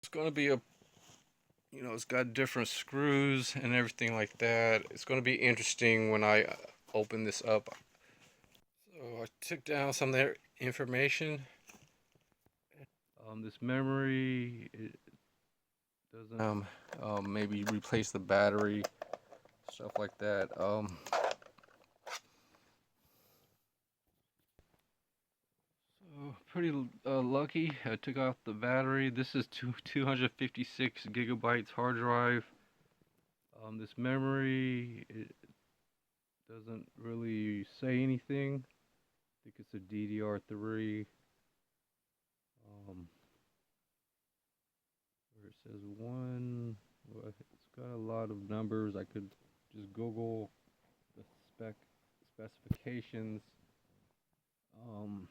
It's going to be a, it's got different screws and everything like that. It's going to be interesting when I open this up. So I took down some of their information. This memory, it doesn't maybe replace the battery, stuff like that. So pretty lucky. I took off the battery. This is 256 gigabytes hard drive. This memory, it doesn't really say anything. I think it's a ddr3. Um, where it says one, well, it's got a lot of numbers. I could just Google the specifications. Um,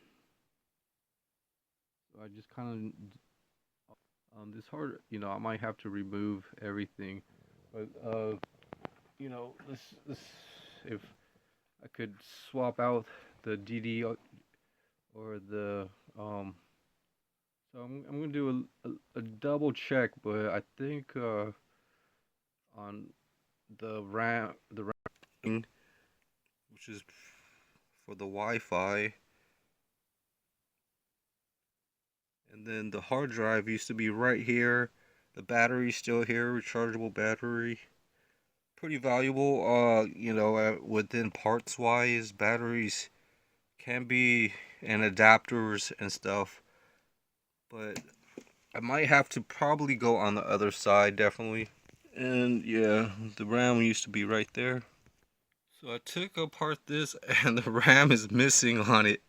so I just kind this hard, I might have to remove everything, but this if I could swap out the DD or the So I'm gonna do a double check, but I think on the RAM, which is for the Wi-Fi, and then the hard drive used to be right here. The battery's still here, rechargeable battery. Pretty valuable. Within parts wise, batteries can be and adapters and stuff, but I might have to probably go on the other side, definitely. And yeah, the RAM used to be right there. So I took apart this and the RAM is missing on it.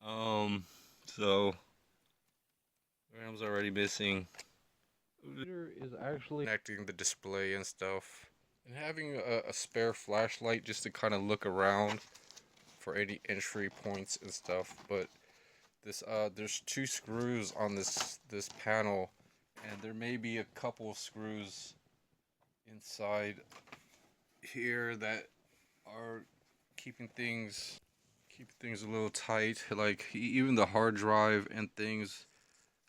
Um, so RAM's already missing. Computer is actually connecting the display and stuff. And having a spare flashlight just to kind of look around for any entry points and stuff. But there's two screws on this panel, and there may be a couple of screws inside here that are keeping things a little tight. Like even the hard drive and things,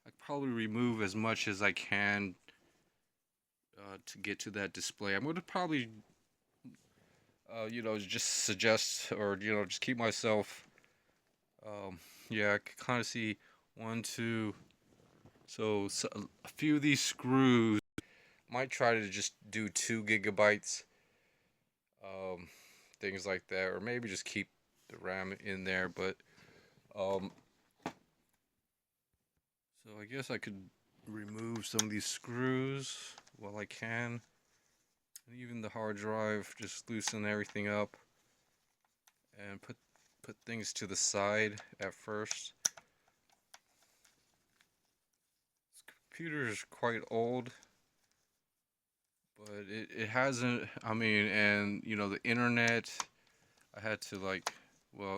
I probably remove as much as I can to get to that display. I'm gonna probably just suggest or just keep myself. Yeah, I can kind of see one, two. So a few of these screws might try to just do 2 gigabytes, um, things like that, or maybe just keep the RAM in there. But um, so I guess I could remove some of these screws while I can, and even the hard drive. Just loosen everything up and put things to the side at first. This computer is quite old, but it hasn't. I mean, and the internet. I had to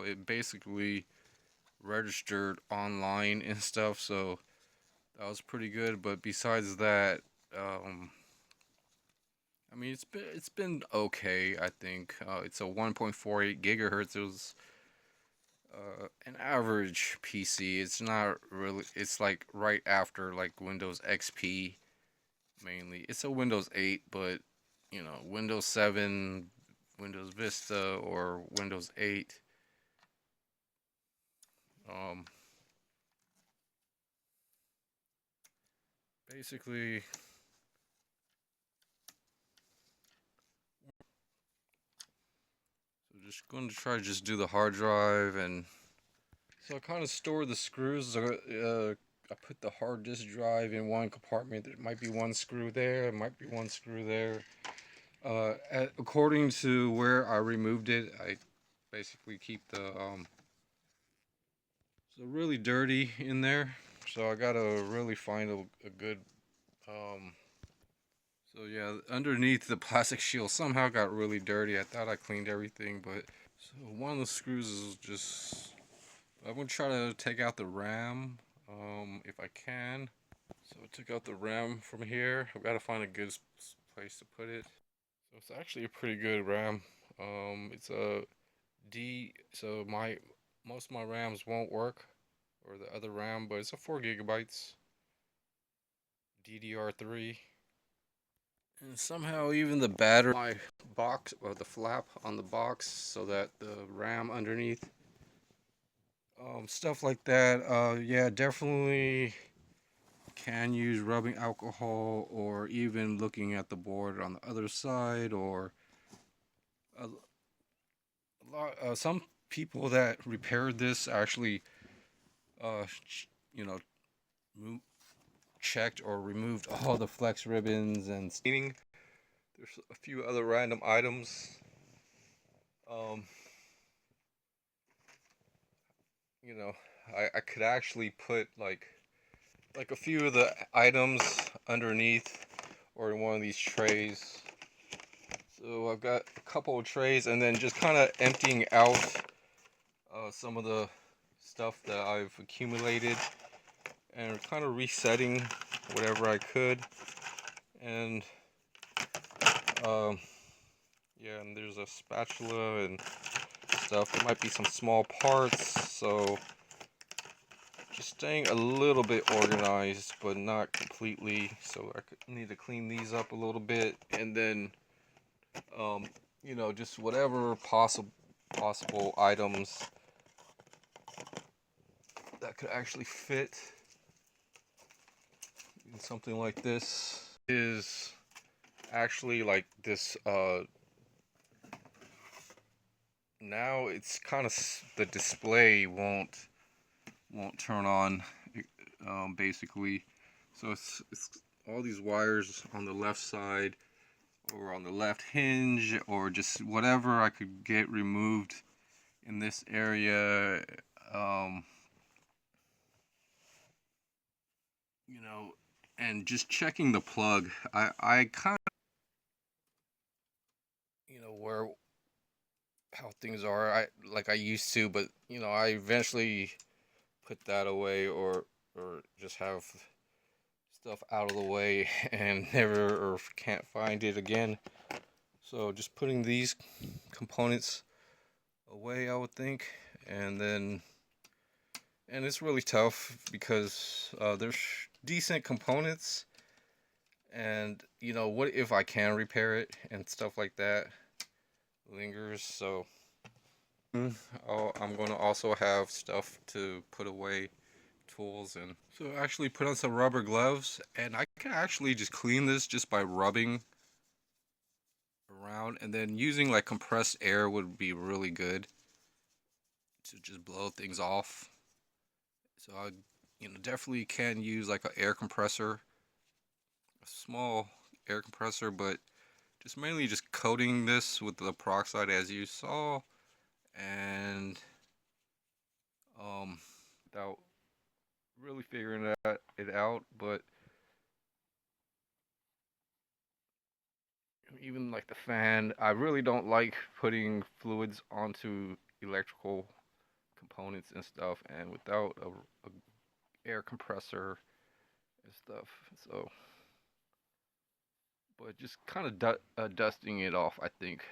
it basically registered online and stuff, so that was pretty good. But besides that, I mean, it's been okay. I think it's a 1.48 gigahertz. It was an average PC. It's not really. It's like right after like Windows XP mainly. It's a Windows 8, but Windows 7, Windows Vista, or Windows 8. Um, Basically, so just going to try to just do the hard drive, and so I kind of store the screws. I put the hard disk drive in one compartment. There might be one screw there. There might be one screw there. According to where I removed it, I basically keep the so really dirty in there. So I gotta really find a good um. So yeah, underneath the plastic shield somehow got really dirty. I thought I cleaned everything, but so one of the screws is just. I'm gonna try to take out the RAM, if I can. So I took out the RAM from here. I've got to find a good place to put it. So it's actually a pretty good RAM. It's a D. So my most of my RAMs won't work, or the other RAM, but it's a 4 gigabytes. ddr3. And somehow even the battery, my box, or the flap on the box, so that the RAM underneath, stuff like that. Yeah, definitely can use rubbing alcohol, or even looking at the board on the other side, or a lot. Some people that repaired this actually, you know, checked or removed all the flex ribbons and cleaning. There's a few other random items. Um, you know, I could actually put like a few of the items underneath or in one of these trays. So I've got a couple of trays, and then just kind of emptying out some of the stuff that I've accumulated, and kind of resetting whatever I could. And yeah, and there's a spatula and stuff. There might be some small parts, so just staying a little bit organized, but not completely. So I need to clean these up a little bit, and then you know, just whatever possible items that could actually fit in something like this is actually like this. Now it's kind of, the display won't turn on, basically. So it's all these wires on the left side, or on the left hinge, or just whatever I could get removed in this area. You know, and just checking the plug. I kind of, you know, where how things are. I used to, but you know, I eventually put that away, or just have stuff out of the way and never, or can't find it again. So just putting these components away, I would think. And then, and it's really tough because there's decent components, and you know, what if I can repair it and stuff like that lingers. So I'm going to also have stuff to put away, tools. And so actually put on some rubber gloves, and I can actually just clean this just by rubbing around, and then using like compressed air would be really good to just blow things off. So I, you know, definitely can use like an air compressor, a small air compressor, but just mainly just coating this with the peroxide as you saw, and without really figuring it out. But even like the fan, I really don't like putting fluids onto electrical components and stuff, and without a air compressor and stuff. So, but just kind of dusting it off, I think.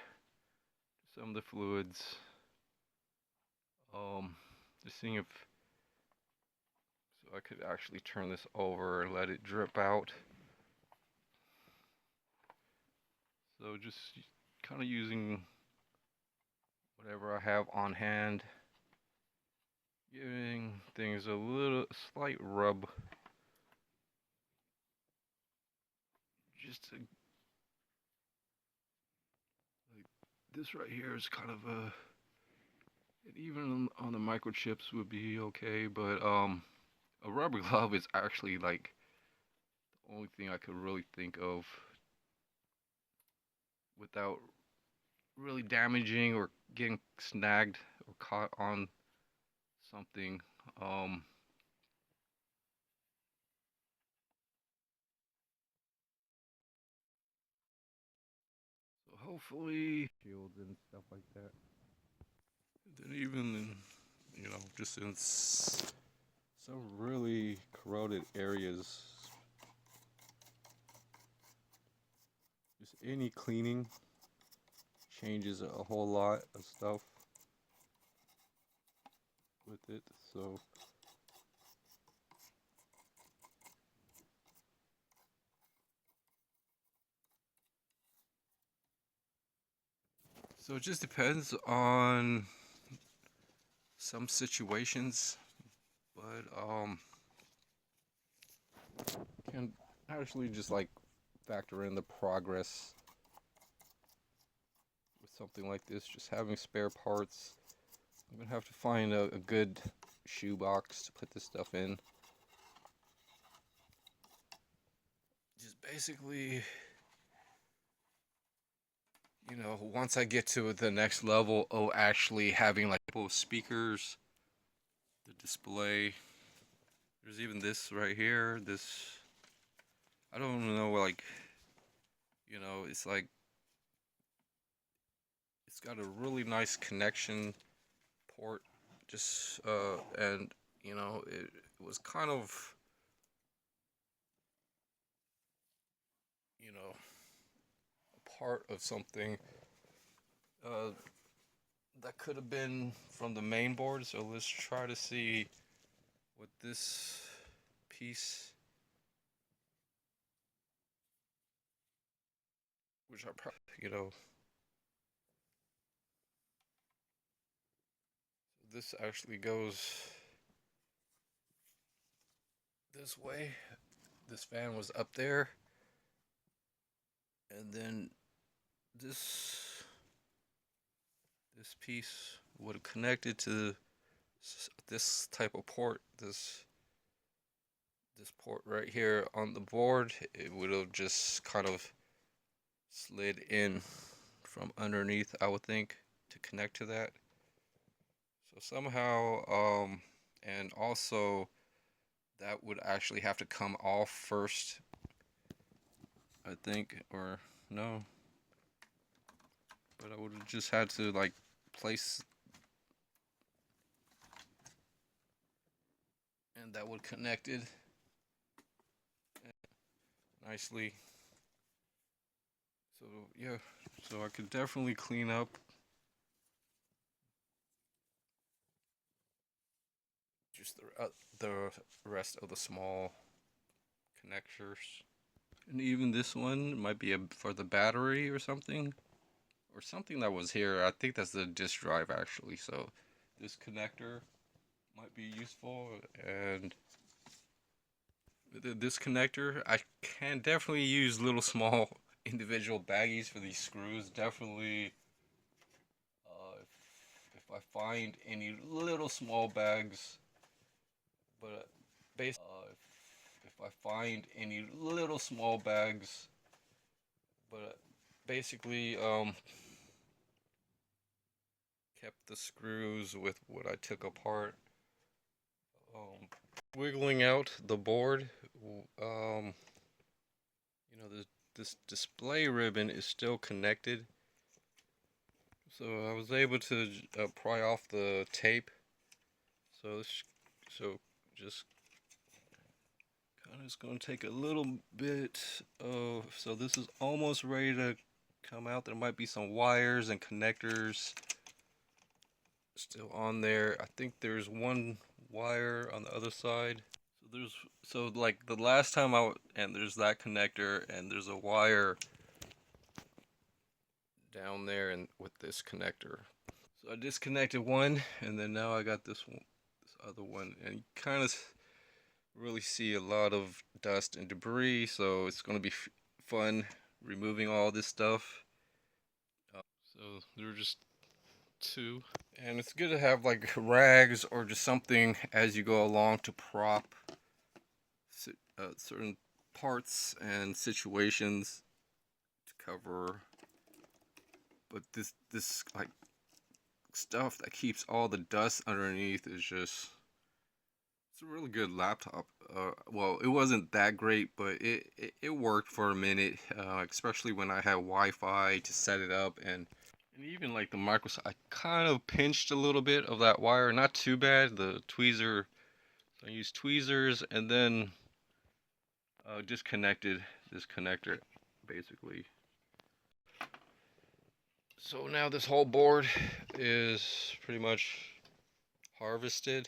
Some of the fluids. Just seeing if, so I could actually turn this over and let it drip out. So just kind of using whatever I have on hand, giving things a slight rub, just to, like, this right here is kind of a, and even on the microchips would be okay, but a rubber glove is actually like the only thing I could really think of without really damaging or getting snagged or caught on something. So hopefully shields and stuff like that. And then even, you know, just in some really corroded areas, just any cleaning changes a whole lot of stuff with it. So So it just depends on some situations, but can actually just like factor in the progress with something like this. Just having spare parts. I'm gonna have to find a good shoebox to put this stuff in. Just basically, you know, once I get to the next level of actually having like both speakers, the display. There's even this right here. This, I don't know, like, you know, it's like, it's got a really nice connection port. Just, and, you know, it was kind of, you know, a part of something uh, that could have been from the main board. So let's try to see what this piece, which I probably, you know, this actually goes this way. This fan was up there, and then this piece would have connected to this type of port. This port right here on the board. It would have just kind of slid in from underneath, I would think, to connect to that. So somehow, and also that would actually have to come off first, I think, or no. But I would have just had to like place, and that would connect it nicely. So yeah, so I could definitely clean up just the rest of the small connectors. And even this one might be for the battery or something that was here. I think that's the disk drive actually. So this connector might be useful, and this connector, I can definitely use little small individual baggies for these screws. Definitely, if I find any little small bags, but if I find any little small bags, but basically, kept the screws with what I took apart. Wiggling out the board, you know, this display ribbon is still connected. So I was able to pry off the tape. So just kind of, it's going to take a little bit of, so this is almost ready to come out. There might be some wires and connectors still on there. I think there's one wire on the other side. So like the last time and there's that connector, and there's a wire down there and with this connector. So I disconnected one, and then now I got this other one, and you kind of really see a lot of dust and debris. So it's going to be fun removing all this stuff. So there were just two, and it's good to have like rags or just something as you go along to prop certain parts and situations to cover. But this like stuff that keeps all the dust underneath is just, it's a really good laptop. Well, it wasn't that great, but it worked for a minute, especially when I had Wi-Fi to set it up, and even like the microphone, I kind of pinched a little bit of that wire, not too bad. The tweezer, so I used tweezers, and then disconnected this connector, basically. So now this whole board is pretty much harvested.